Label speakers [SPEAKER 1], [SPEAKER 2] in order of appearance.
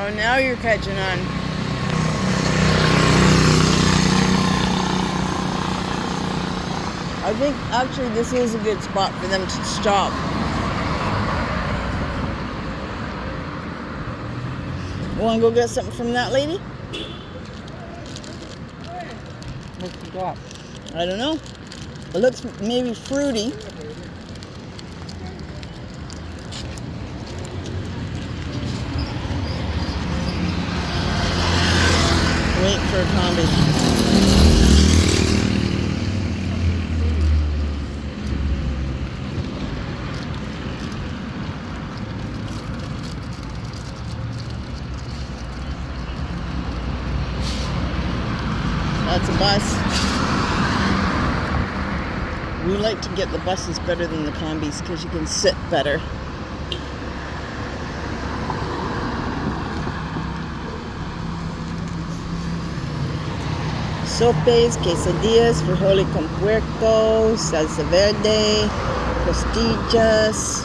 [SPEAKER 1] Oh, now you're catching on. I think actually this is a good spot for them to stop. Want to go get something from that lady?
[SPEAKER 2] What you got?
[SPEAKER 1] I don't know. It looks maybe fruity. Wait for a combi. That's a bus. We like to get the buses better than the combis because you can sit better. Sopes, quesadillas, frijole con puerco, salsa verde, costillas.